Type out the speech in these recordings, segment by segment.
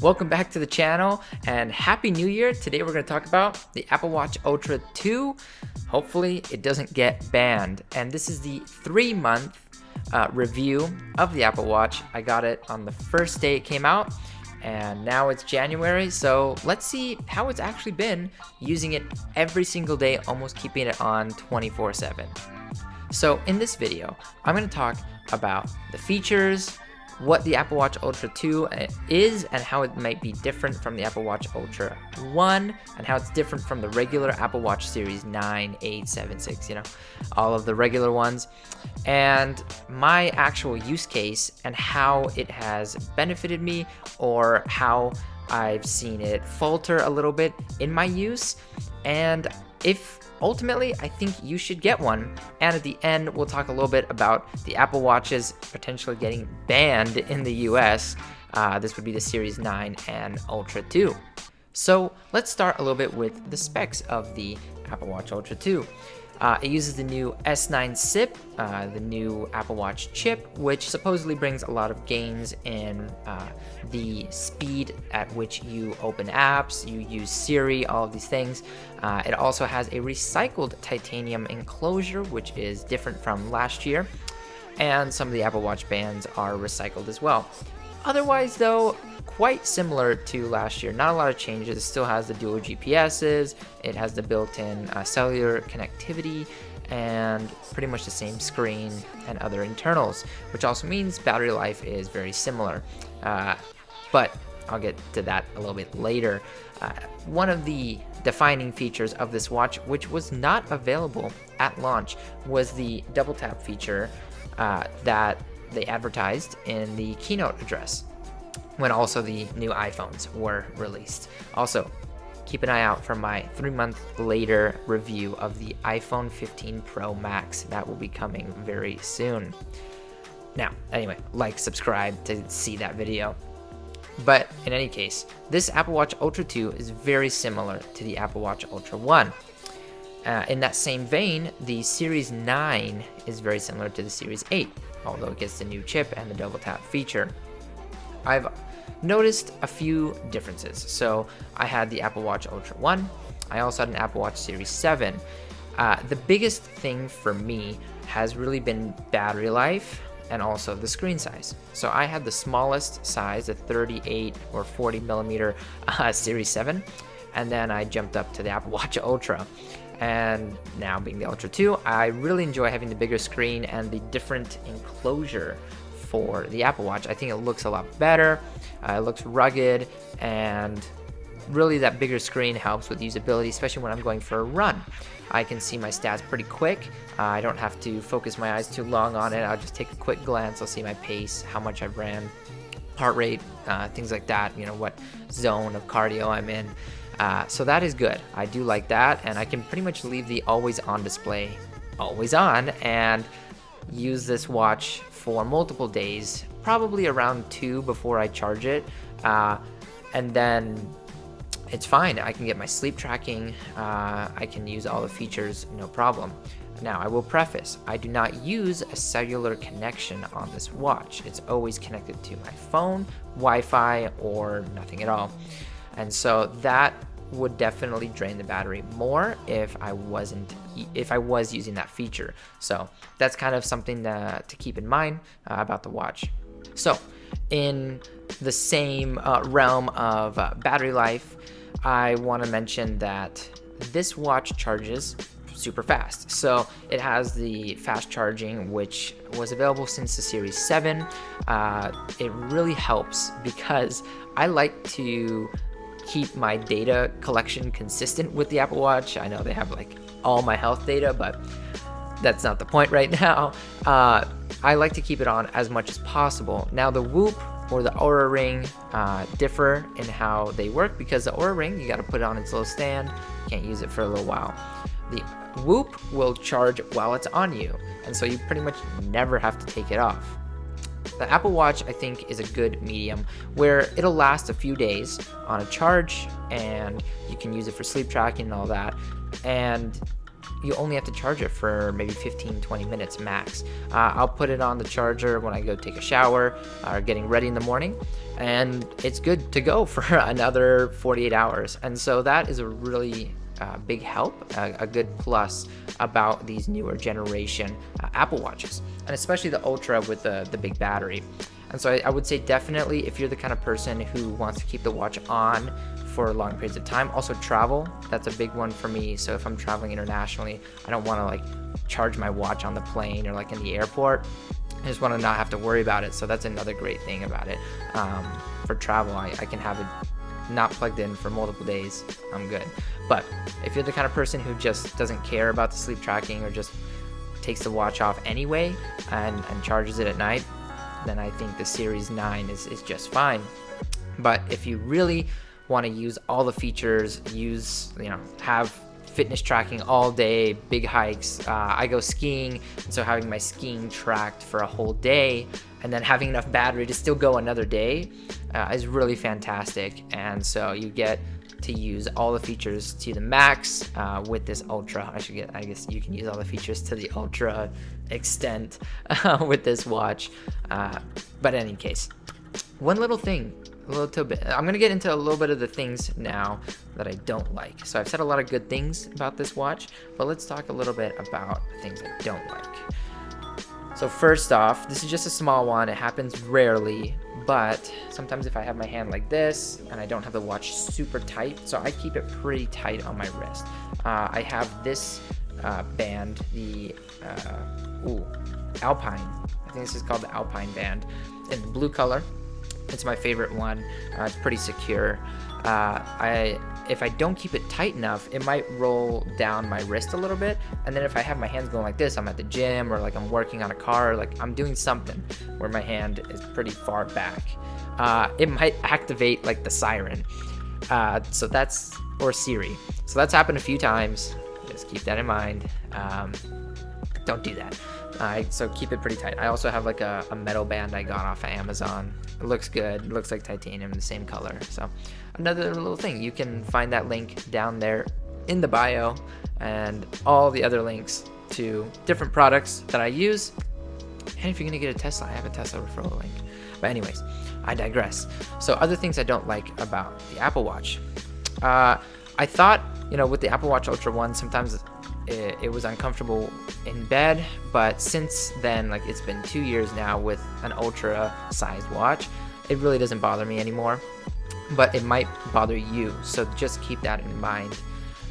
Welcome back to the channel and Happy New Year. Today we're going to talk about the Apple Watch Ultra 2. Hopefully it doesn't get banned. And this is the 3-month review of the Apple Watch. I got it on the first day it came out and now it's January. So let's see how it's actually been using it every single day, almost keeping it on 24/7. So in this video, I'm going to talk about the features, what the Apple Watch Ultra 2 is and how it might be different from the Apple Watch Ultra 1 and how it's different from the regular Apple Watch Series 9, 8, 7, 6, all of the regular ones, and my actual use case and how it has benefited me or how I've seen it falter a little bit in my use, and if ultimately, I think you should get one. And at the end, we'll talk a little bit about the Apple Watches potentially getting banned in the US. This would be the Series 9 and Ultra 2. So let's start a little bit with the specs of the Apple Watch Ultra 2. It uses the new S9 SIP, the new Apple Watch chip, which supposedly brings a lot of gains in the speed at which you open apps, you use Siri, all of these things. It also has a recycled titanium enclosure, which is different from last year, and some of the Apple Watch bands are recycled as well. Otherwise, though, quite similar to last year. Not a lot of changes. It still has the dual GPSs. It has the built-in cellular connectivity and pretty much the same screen and other internals, which also means battery life is very similar. But I'll get to that a little bit later. One of the defining features of this watch, which was not available at launch, was the double tap feature that they advertised in the keynote address when also the new iPhones were released. Also, keep an eye out for my 3-month later review of the iPhone 15 Pro Max. That will be coming very soon. Now, anyway, subscribe to see that video. But in any case, this Apple Watch Ultra 2 is very similar to the Apple Watch Ultra 1. In that same vein, the Series 9 is very similar to the Series 8, although it gets the new chip and the double tap feature. I've noticed a few differences. So I had the Apple Watch Ultra 1. I also had an Apple Watch Series 7. The biggest thing for me has really been battery life and also the screen size. So I had the smallest size, the 38 or 40 millimeter Series 7, and then I jumped up to the Apple Watch Ultra. And now being the Ultra 2, I really enjoy having the bigger screen and the different enclosure for the Apple Watch. I think it looks a lot better. It looks rugged, and really that bigger screen helps with usability, especially when I'm going for a run. I can see my stats pretty quick. I don't have to focus my eyes too long on it. I'll just take a quick glance. I'll see my pace, how much I've ran, heart rate, things like that, what zone of cardio I'm in. So that is good. I do like that, and I can pretty much leave the always on display always on and use this watch for multiple days, probably around 2 before I charge it, and then it's fine. I can get my sleep tracking. I can use all the features, no problem. Now, I will preface, I do not use a cellular connection on this watch. It's always connected to my phone, Wi-Fi, or nothing at all. And so that would definitely drain the battery more if I was using that feature. So that's kind of something to keep in mind about the watch. So in the same realm of battery life, I want to mention that this watch charges super fast. So it has the fast charging, which was available since the Series 7. It really helps because I like to keep my data collection consistent with the Apple Watch. I know they have all my health data, but that's not the point right now. I like to keep it on as much as possible. Now the Whoop or the Oura Ring differ in how they work, because the Oura Ring, you got to put it on its little stand. You can't use it for a little while. The Whoop will charge while it's on you, and so you pretty much never have to take it off. The Apple Watch, I think, is a good medium where it'll last a few days on a charge, and you can use it for sleep tracking and all that. And you only have to charge it for maybe 15-20 minutes max. I'll put it on the charger when I go take a shower or getting ready in the morning, and it's good to go for another 48 hours. And so that is a really big help, a good plus about these newer generation Apple Watches, and especially the Ultra with the big battery. And so I would say definitely, if you're the kind of person who wants to keep the watch on for long periods of time. Also travel, that's a big one for me. So if I'm traveling internationally, I don't want to like charge my watch on the plane or like in the airport. I just want to not have to worry about it. So that's another great thing about it. For travel, I can have it not plugged in for multiple days. I'm good. But if you're the kind of person who just doesn't care about the sleep tracking or just takes the watch off anyway and charges it at night, then I think the Series 9 is just fine. But if you really want to use all the features, have fitness tracking all day, big hikes. I go skiing, so having my skiing tracked for a whole day and then having enough battery to still go another day is really fantastic. And so you get to use all the features to the max with this Ultra. I guess you can use all the features to the Ultra extent with this watch. But in any case, one little thing, a little tidbit. I'm going to get into a little bit of the things now that I don't like. So I've said a lot of good things about this watch, but let's talk a little bit about the things I don't like. So first off, this is just a small one. It happens rarely, but sometimes if I have my hand like this and I don't have the watch super tight, so I keep it pretty tight on my wrist. I have this band, the Alpine. I think this is called the Alpine band in the blue color. It's my favorite one. It's pretty secure. If I don't keep it tight enough, it might roll down my wrist a little bit. And then if I have my hands going like this, I'm at the gym or like I'm working on a car, or like I'm doing something where my hand is pretty far back, it might activate like the siren. Or Siri. So that's happened a few times. Just keep that in mind. Don't do that. So keep it pretty tight. I also have like a metal band I got off of Amazon. It looks good. It looks like titanium, the same color. So another little thing, you can find that link down there in the bio and all the other links to different products that I use. And if you're gonna get a Tesla, I have a Tesla referral link. But anyways, I digress. So other things I don't like about the Apple Watch. I thought, with the Apple Watch Ultra 1, sometimes it was uncomfortable in bed, but since then, like it's been 2 years now with an ultra sized watch, it really doesn't bother me anymore, but it might bother you, so just keep that in mind.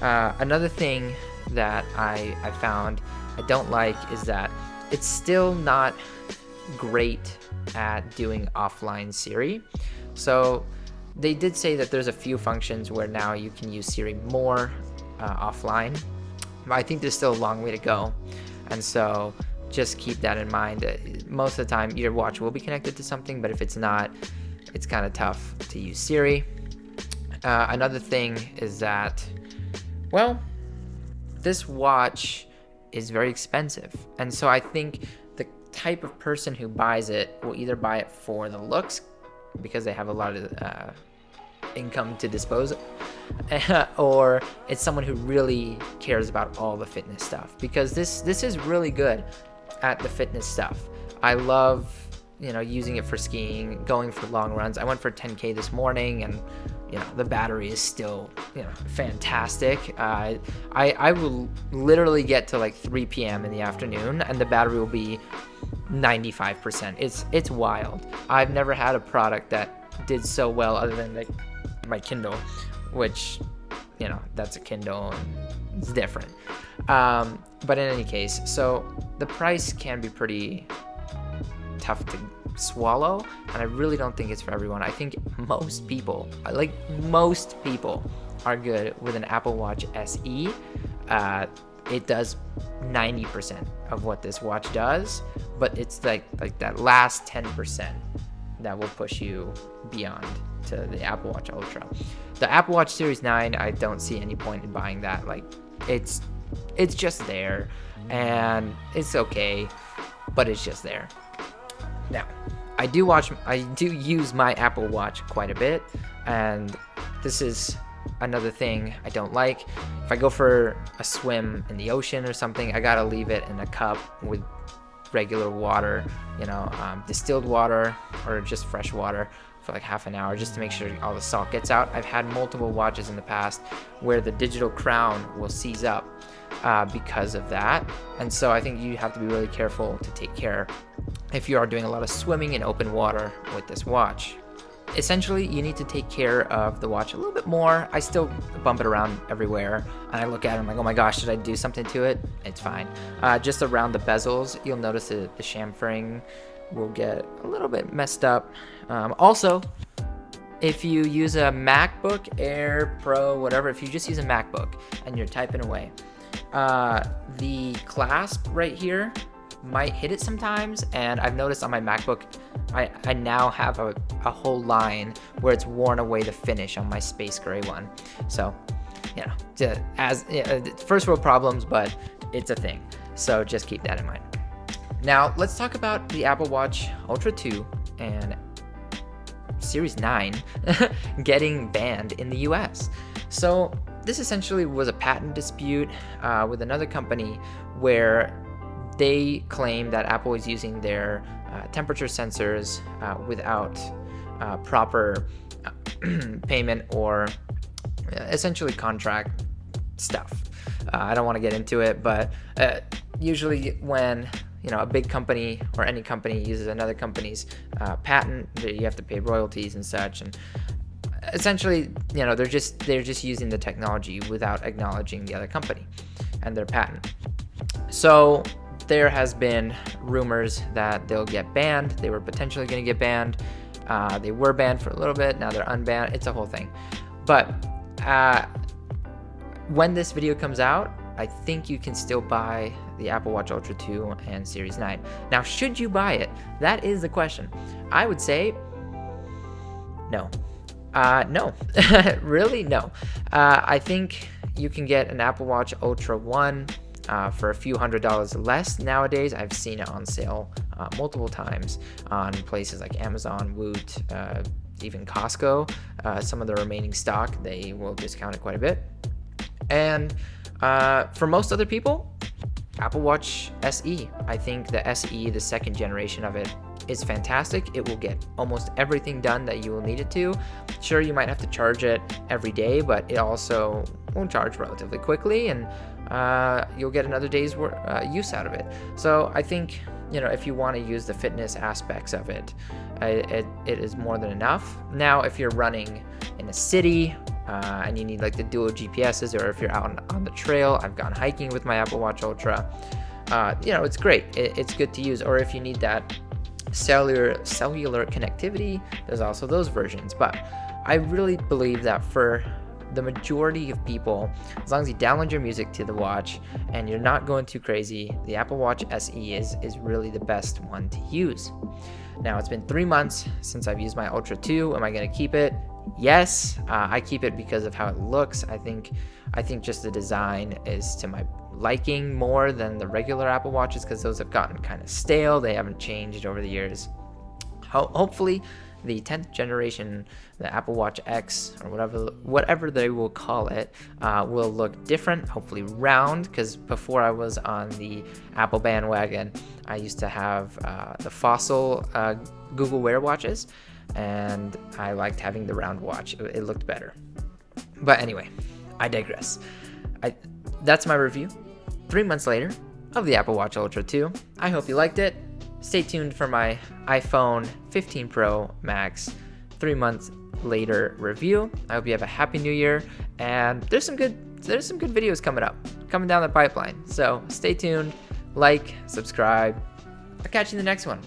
Another thing that I found I don't like is that it's still not great at doing offline Siri. So they did say that there's a few functions where now you can use Siri more offline. I think there's still a long way to go, and so just keep that in mind. Most of the time your watch will be connected to something, but if it's not, it's kind of tough to use Siri. Another thing is that, this watch is very expensive, and so I think the type of person who buys it will either buy it for the looks because they have a lot of income to dispose of, or it's someone who really cares about all the fitness stuff, because this is really good at the fitness stuff. I love using it for skiing, going for long runs. I went for 10K this morning, and the battery is still fantastic. I will literally get to like 3 p.m. in the afternoon and the battery will be 95%. It's wild. I've never had a product that did so well other than like my Kindle, which that's a Kindle and it's different. But in any case, so the price can be pretty tough to swallow, and I really don't think it's for everyone. I think most people are good with an Apple Watch SE. It does 90% of what this watch does, but it's like that last 10% that will push you beyond to the Apple Watch Ultra. The Apple Watch Series 9, I don't see any point in buying that. Like it's just there, and it's okay, but it's just there. Now, I do use my Apple Watch quite a bit, and this is another thing I don't like. if I go for a swim in the ocean or something, I gotta leave it in a cup with regular water, distilled water or just fresh water for like half an hour, just to make sure all the salt gets out. I've had multiple watches in the past where the digital crown will seize up because of that. And so I think you have to be really careful to take care if you are doing a lot of swimming in open water with this watch. Essentially, you need to take care of the watch a little bit more. I still bump it around everywhere, and I look at it, I'm like, oh my gosh, should I do something to it? It's fine. Just around the bezels, you'll notice the chamfering will get a little bit messed up. Also, if you use a MacBook Air Pro, whatever, if you just use a MacBook and you're typing away, the clasp right here might hit it sometimes, and I've noticed on my MacBook I now have a whole line where it's worn away the finish on my space gray one. So first world problems, but it's a thing, so just keep that in mind. Now let's talk about the Apple Watch Ultra 2 and Series 9 getting banned in the US. So this essentially was a patent dispute with another company where they claim that Apple is using their temperature sensors without proper payment or essentially contract stuff. I don't want to get into it, but usually when a big company or any company uses another company's patent, you have to pay royalties and such. And essentially, they're just using the technology without acknowledging the other company and their patent. So there has been rumors that they'll get banned. They were potentially going to get banned. They were banned for a little bit. Now they're unbanned. It's a whole thing. But when this video comes out, I think you can still buy the Apple Watch Ultra 2 and Series 9. Now, should you buy it? That is the question. I would say no. No. Really, no. I think you can get an Apple Watch Ultra 1 for a few $100s less nowadays. I've seen it on sale multiple times on places like Amazon, Woot, even Costco. Some of the remaining stock, they will discount it quite a bit. And for most other people, Apple Watch SE. I think the SE, the second generation of it, is fantastic. It will get almost everything done that you will need it to. Sure, you might have to charge it every day, but it also will charge relatively quickly, and you'll get another day's use out of it. So I think, if you want to use the fitness aspects of it, it is more than enough. Now, if you're running in a city and you need like the dual GPSs, or if you're out on the trail, I've gone hiking with my Apple Watch Ultra, it's great. It's good to use. Or if you need that cellular connectivity, there's also those versions. But I really believe that for the majority of people, as long as you download your music to the watch and you're not going too crazy, the Apple Watch SE is really the best one to use. Now, it's been 3 months since I've used my Ultra 2. Am I going to keep it? Yes, I keep it because of how it looks. I think just the design is to my liking more than the regular Apple Watches, because those have gotten kind of stale. They haven't changed over the years. Hopefully the 10th generation, the Apple Watch X, or whatever they will call it, will look different, hopefully round, because before I was on the Apple bandwagon, I used to have the Fossil Google Wear watches, and I liked having the round watch. It looked better. But anyway, I digress. That's my review 3 months later of the Apple Watch Ultra 2. I hope you liked it. Stay tuned for my iPhone 15 Pro Max 3 months later review. I hope you have a happy new year, and there's some good videos coming down the pipeline. So stay tuned, like, subscribe. I'll catch you in the next one.